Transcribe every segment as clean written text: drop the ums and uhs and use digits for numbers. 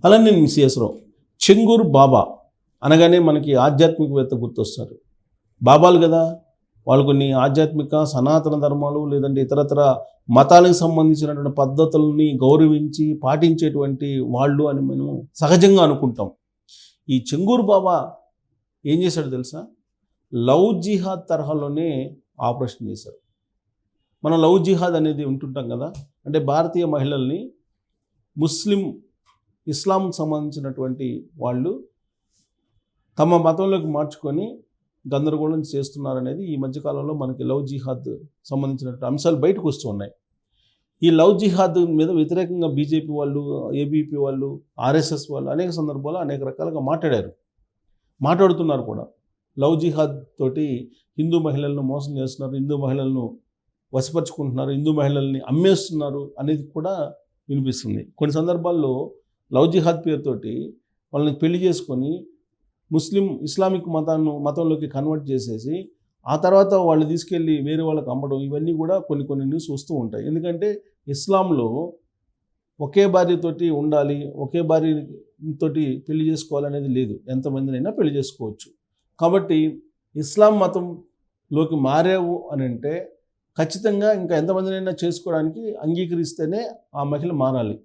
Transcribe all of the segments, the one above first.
అలానే నేను సిఎస్ రావు. చెంగూరు బాబా అనగానే మనకి ఆధ్యాత్మికవేత్త గుర్తొస్తారు. బాబాలు కదా, వాళ్ళు కొన్ని ఆధ్యాత్మిక సనాతన ధర్మాలు లేదంటే ఇతరతర మతాలకు సంబంధించినటువంటి పద్ధతుల్ని గౌరవించి పాటించేటువంటి వాళ్ళు అని మనం సహజంగా అనుకుంటాం. ఈ చెంగూరు బాబా ఏం చేశాడు తెలుసా? లవ్ జిహాద్ తరహాలోనే ఆపరేషన్ చేశారు. మనం లవ్ జిహాద్ అనేది వింటుంటాం కదా, అంటే భారతీయ మహిళల్ని ఇస్లాంకి సంబంధించినటువంటి వాళ్ళు తమ మతంలోకి మార్చుకొని గందరగోళం చేస్తున్నారనేది ఈ మధ్యకాలంలో మనకి లవ్ జిహాద్ సంబంధించినటువంటి అంశాలు బయటకు వస్తూ ఉన్నాయి. ఈ లవ్ జిహాద్ మీద వ్యతిరేకంగా బీజేపీ వాళ్ళు, ఏబీపీ వాళ్ళు, ఆర్ఎస్ఎస్ వాళ్ళు అనేక సందర్భాల్లో అనేక రకాలుగా మాట్లాడుతున్నారు కూడా. లవ్ జిహాద్ తోటి హిందూ మహిళలను మోసం చేస్తున్నారు, హిందూ మహిళలను వశపరుచుకుంటున్నారు, హిందూ మహిళల్ని అమ్మేస్తున్నారు అనేది కూడా వినిపిస్తుంది. కొన్ని సందర్భాల్లో లవ్ జిహాద్ పేరుతోటి వాళ్ళని పెళ్లి చేసుకొని ఇస్లామిక్ మతంలోకి కన్వర్ట్ చేసేసి ఆ తర్వాత వాళ్ళు తీసుకెళ్ళి వేరే వాళ్ళకి అమ్మడం, ఇవన్నీ కూడా కొన్ని న్యూస్ వస్తూ ఉంటాయి. ఎందుకంటే ఇస్లాంలో ఒకే భార్యతోటి ఉండాలి, ఒకే భార్యతోటి పెళ్లి చేసుకోవాలనేది లేదు. ఎంతమందినైనా పెళ్లి చేసుకోవచ్చు. కాబట్టి ఇస్లాం మతంలోకి మారావు అని అంటే ఖచ్చితంగా ఇంకా ఎంతమందినైనా చేసుకోవడానికి అంగీకరిస్తేనే ఆ మహిళ మారాలి.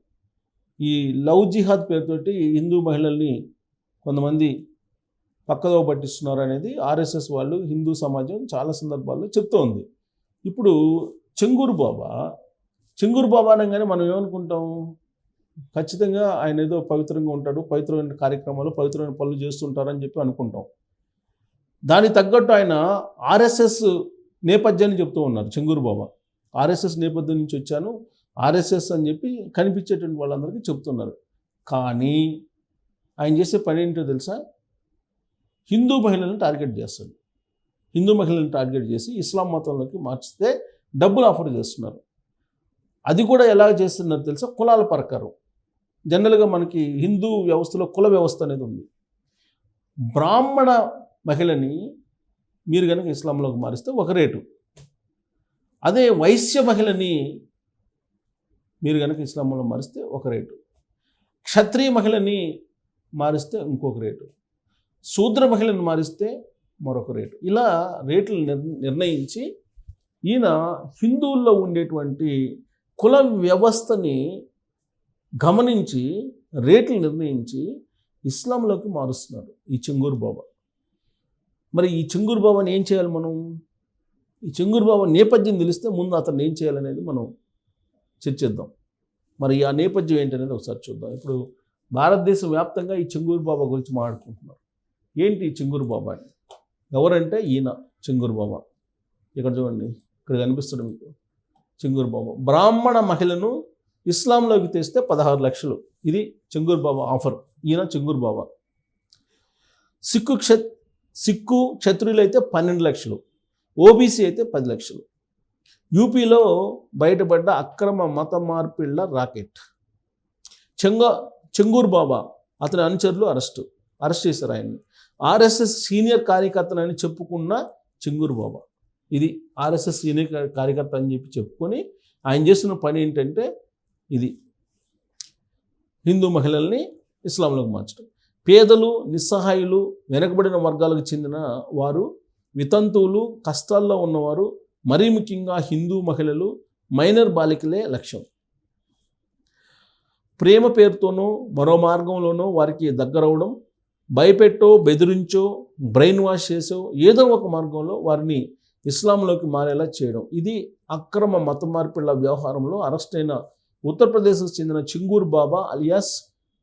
ఈ లవ్ జిహాద్ పేరుతోటి హిందూ మహిళల్ని కొంతమంది పక్కదో పట్టిస్తున్నారు అనేది ఆర్ఎస్ఎస్ వాళ్ళు, హిందూ సమాజం చాలా సందర్భాల్లో చెప్తూ ఉంది. ఇప్పుడు చెంగూరు బాబా అనగానే మనం ఏమనుకుంటాం? ఖచ్చితంగా ఆయన ఏదో పవిత్రంగా ఉంటాడు, పవిత్రమైన కార్యక్రమాలు, పవిత్రమైన పనులు చేస్తుంటారని చెప్పి అనుకుంటాం. దానికి తగ్గట్టు ఆయన ఆర్ఎస్ఎస్ నేపథ్యాన్ని చెప్తూ ఉన్నారు. చెంగూరు బాబా ఆర్ఎస్ఎస్ నేపథ్యం నుంచి వచ్చాను, ఆర్ఎస్ఎస్ అని చెప్పి కనిపించేటువంటి వాళ్ళందరికీ చెప్తున్నారు. కానీ ఆయన చేసే పని ఏంటో తెలుసా? హిందూ మహిళలను టార్గెట్ చేస్తాడు. హిందూ మహిళలను టార్గెట్ చేసి ఇస్లాం మతంలోకి మార్చితే డబ్బులు ఆఫర్ చేస్తున్నారు. అది కూడా ఎలా చేస్తున్నారు తెలుసా? కులాల ప్రకారం. జనరల్గా మనకి హిందూ వ్యవస్థలో కుల వ్యవస్థ అనేది ఉంది. బ్రాహ్మణ మహిళని మీరు కనుక ఇస్లాంలోకి మారిస్తే ఒక రేటు, అదే వైశ్య మహిళని మీరు కనుక ఇస్లాంలో మారిస్తే ఒక రేటు, క్షత్రియ మహిళని మారిస్తే ఇంకొక రేటు, శూద్ర మహిళను మారిస్తే మరొక రేటు. ఇలా రేట్లు నిర్ణయించి ఈయన హిందువుల్లో ఉండేటువంటి కుల వ్యవస్థని గమనించి రేట్లు నిర్ణయించి ఇస్లాంలోకి మారుస్తున్నారు ఈ చెంగూరు బాబా. మరి ఈ చెంగూరు బాబాని ఏం చేయాలి మనం? ఈ చెంగూరు బాబా నేపథ్యం తెలిస్తే ముందు అతను ఏం చేయాలనేది మనం చర్చిద్దాం. మరి ఆ నేపథ్యం ఏంటనేది ఒకసారి చూద్దాం. ఇప్పుడు భారతదేశం వ్యాప్తంగా ఈ చెంగూరు బాబా గురించి మాట్లాడుకుంటున్నారు. ఏంటి ఈ చెంగూరు బాబా? ఎవరంటే ఈయన చెంగూరు బాబా. ఇక్కడ చూడండి, ఇక్కడ కనిపిస్తుంది మీకు చెంగూరు బాబా. బ్రాహ్మణ మహిళను ఇస్లాంలోకి తెస్తే 16 లక్షలు, ఇది చెంగూరు బాబా ఆఫర్. ఈయన చెంగూరు బాబా. సిక్కు క్షత్రియులు అయితే 12 లక్షలు, ఓబీసీ అయితే 10 లక్షలు. యూపీలో బయటపడ్డ అక్రమ మత మార్పిళ్ల రాకెట్. చెంగూరు బాబా అతని అనుచరులు అరెస్ట్ చేశారు ఆయన్ని. ఆర్ఎస్ఎస్ సీనియర్ కార్యకర్తలని చెప్పుకున్న చెంగూరు బాబా, ఇది ఆర్ఎస్ఎస్ సీనియర్ కార్యకర్త అని చెప్పి చెప్పుకొని ఆయన చేస్తున్న పని ఏంటంటే ఇది హిందూ మహిళల్ని ఇస్లాంలోకి మార్చడం. పేదలు, నిస్సహాయులు, వెనకబడిన వర్గాలకు చెందిన వారు, వితంతువులు, కష్టాల్లో ఉన్నవారు, మరీ ముఖ్యంగా హిందూ మహిళలు, మైనర్ బాలికలే లక్ష్యం. ప్రేమ పేరుతోనో మరో మార్గంలోనో వారికి దగ్గరవడం, భయపెట్టో, బెదిరించో, బ్రెయిన్ వాష్ చేసో ఏదో ఒక మార్గంలో వారిని ఇస్లాంలోకి మారేలా చేయడం. ఇది అక్రమ మత మార్పిళ్ల వ్యవహారంలో అరెస్ట్ అయిన ఉత్తరప్రదేశ్కు చెందిన చెంగూరు బాబా అలియాస్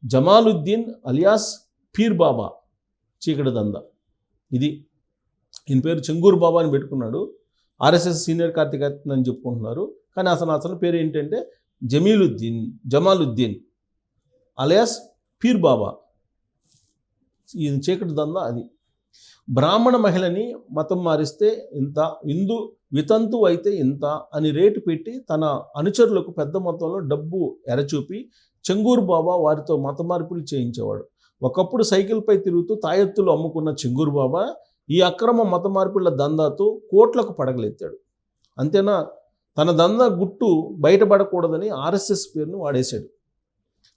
జమాలుద్దీన్ అలియాస్ పీర్ బాబా చీకటి దందా. ఇది ఈయన పేరు చెంగూరు బాబా అని పెట్టుకున్నాడు. ఆర్ఎస్ఎస్ సీనియర్ కార్యకర్త అని చెప్పుకుంటున్నారు. కానీ అసలు పేరు ఏంటంటే జమాలుద్దీన్ అలియాస్ పీర్ బాబా. ఈయన చీకటి దందా అది. బ్రాహ్మణ మహిళని మతం మారిస్తే ఇంత, హిందూ వితంతు అయితే ఇంత అని రేటు పెట్టి తన అనుచరులకు పెద్ద మొత్తంలో డబ్బు ఎరచూపి చెంగూరు బాబా వారితో మత మార్పులు చేయించేవాడు. ఒకప్పుడు సైకిల్పై తిరుగుతూ తాయెత్తులు అమ్ముకున్న చెంగూరు బాబా ఈ అక్రమ మత మార్పుల దందాతో కోట్లకు పడగలెత్తాడు. అంతేనా, తన దందా గుట్టు బయటపడకూడదని ఆర్ఎస్ఎస్ పేరును వాడేశాడు.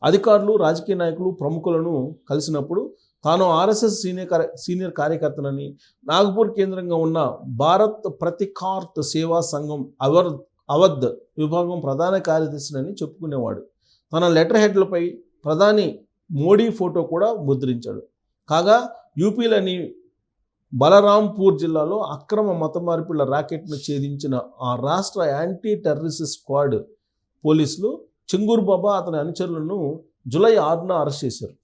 అధికారులు, రాజకీయ నాయకులు, ప్రముఖులను కలిసినప్పుడు తాను ఆర్ఎస్ఎస్ సీనియర్ కార్యకర్తనని, నాగపూర్ కేంద్రంగా ఉన్న భారత్ ప్రతికార్త్ సేవా సంఘం అవధ్ విభాగం ప్రధాన కార్యదర్శిని చెప్పుకునేవాడు. తన లెటర్ హెడ్లపై ప్రధాని మోడీ ఫోటో కూడా ముద్రించాడు. కాగా యూపీలోని బలరాంపూర్ జిల్లాలో అక్రమ మత మార్పిళ్ల రాకెట్ను ఛేదించిన ఆ రాష్ట్ర యాంటీ టెర్రరిస్ట్ స్క్వాడ్ పోలీసులు చెంగూరు బాబా అతని అనుచరులను జూలై 6న అరెస్ట్ చేశారు.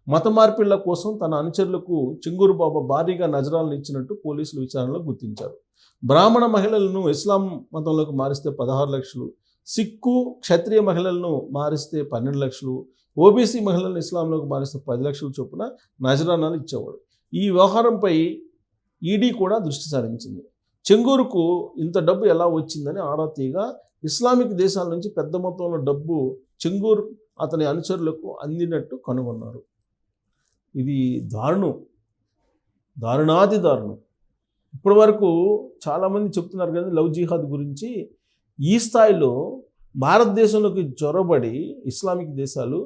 మత మార్పిళ్ల కోసం తన అనుచరులకు చెంగూరు బాబా భారీగా నజరాలను ఇచ్చినట్టు పోలీసులు విచారణలో గుర్తించారు. బ్రాహ్మణ మహిళలను ఇస్లాం మతంలోకి మారిస్తే 16 లక్షలు, సిక్కు క్షత్రియ మహిళలను మారిస్తే 12 లక్షలు, ఓబీసీ మహిళలను ఇస్లాంలోకి మారిస్తే 10 లక్షల చొప్పున నజరానాలు ఇచ్చేవాడు. ఈ వ్యవహారంపై ఈడీ కూడా దృష్టి సారించింది. చెంగూరుకు ఇంత డబ్బు ఎలా వచ్చిందని ఆరా తీయగా ఇస్లామిక్ దేశాల నుంచి పెద్ద మొత్తంలో డబ్బు చెంగూరు అతని అనుచరులకు అందినట్టు కనుగొన్నారు. ఇది దారుణాది దారుణం. ఇప్పటి వరకు చాలామంది చెప్తున్నారు కదా లవ్ జిహాద్ గురించి. ఈ స్థాయిలో భారతదేశంలోకి చొరబడి ఇస్లామిక్ దేశాలు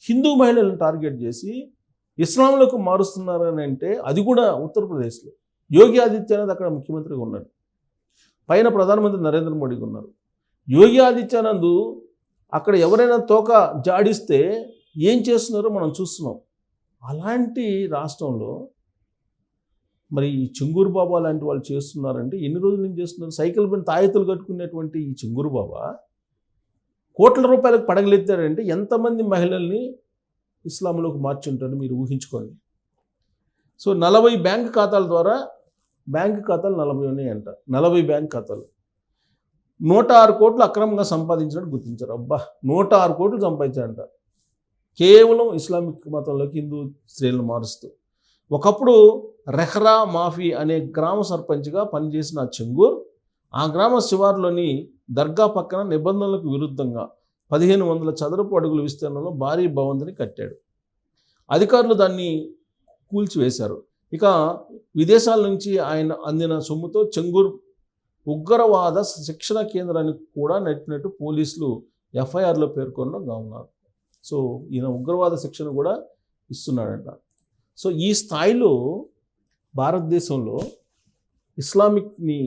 హిందూ మహిళలను టార్గెట్ చేసి ఇస్లాంలోకి మారుస్తున్నారని అంటే, అది కూడా ఉత్తరప్రదేశ్లో యోగి ఆదిత్యనాథ్ అక్కడ ముఖ్యమంత్రిగా ఉన్నాడు, పైన ప్రధానమంత్రి నరేంద్ర మోడీగా ఉన్నారు. యోగి ఆదిత్యనాథ్ అక్కడ ఎవరైనా తోక జాడిస్తే ఏం చేస్తున్నారో మనం చూస్తున్నాం. అలాంటి రాష్ట్రంలో మరి ఈ చెంగూరు బాబా లాంటి వాళ్ళు చేస్తున్నారంటే ఎన్ని రోజుల నుంచి చేస్తున్నారు? సైకిల్ పైన తాయెత్తులు కట్టుకునేటువంటి ఈ చెంగూరు బాబా కోట్ల రూపాయలకు పడగలెత్తాడంటే ఎంతమంది మహిళల్ని ఇస్లాంలోకి మార్చుంటాడు మీరు ఊహించుకోండి. సో 40 బ్యాంక్ ఖాతాల ద్వారా, బ్యాంక్ ఖాతాలు 40 ఉన్నాయంట, 40 బ్యాంక్ ఖాతాలు 106 కోట్లు అక్రమంగా సంపాదించినట్టు గుర్తించారు. అబ్బా, 106 కోట్లు సంపాదించాడంట కేవలం ఇస్లామిక్ మతంలోకి హిందూ స్త్రీలను మారుస్తూ. ఒకప్పుడు రెహ్రా మాఫీ అనే గ్రామ సర్పంచ్గా పనిచేసిన చెంగూర్ ఆ గ్రామ శివార్లోని దర్గా పక్కన నిబంధనలకు విరుద్ధంగా 1500 చదరపు అడుగుల విస్తీర్ణంలో భారీ భవంతిని కట్టాడు. అధికారులు దాన్ని కూల్చివేశారు. ఇక విదేశాల నుంచి ఆయన అందిన సొమ్ముతో చెంగూర్ ఉగ్రవాద శిక్షణ కేంద్రానికి కూడా నెట్టినట్టు పోలీసులు ఎఫ్ఐఆర్లో పేర్కొనడం ఉన్నారు. సో ఈయన ఉగ్రవాద శిక్షణ కూడా ఇస్తున్నాడంట. సో ఈ స్థాయిలో భారతదేశంలో ఇస్లామిక్ని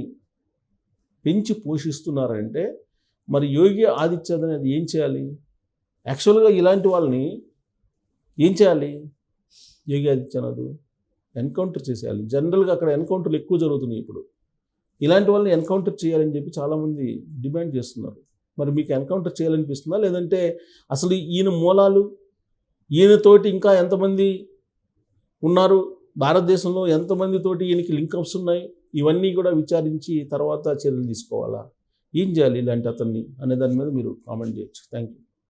పెంచి పోషిస్తున్నారంటే మరి యోగి ఆదిత్యనాథ్ అనేది ఏం చేయాలి? యాక్చువల్గా ఇలాంటి వాళ్ళని ఏం చేయాలి? యోగి ఆదిత్యనాథ్ ఎన్కౌంటర్ చేసేయాలి. జనరల్గా అక్కడ ఎన్కౌంటర్లు ఎక్కువ జరుగుతున్నాయి ఇప్పుడు. ఇలాంటి వాళ్ళని ఎన్కౌంటర్ చేయాలని చెప్పి చాలామంది డిమాండ్ చేస్తున్నారు. మరి మీకు ఎన్కౌంటర్ చేయాలనిపిస్తుందా? లేదంటే అసలు ఈయన మూలాలు, ఈయనతోటి ఇంకా ఎంతమంది ఉన్నారు, భారతదేశంలో ఎంతమందితోటి ఈయనకి లింకప్స్ ఉన్నాయి, ఇవన్నీ కూడా విచారించి తర్వాత చర్యలు తీసుకోవాలా? ఏం చేయాలి ఇలాంటి అతన్ని అనే దాని మీద మీరు కామెంట్ చేయొచ్చు. Thank you.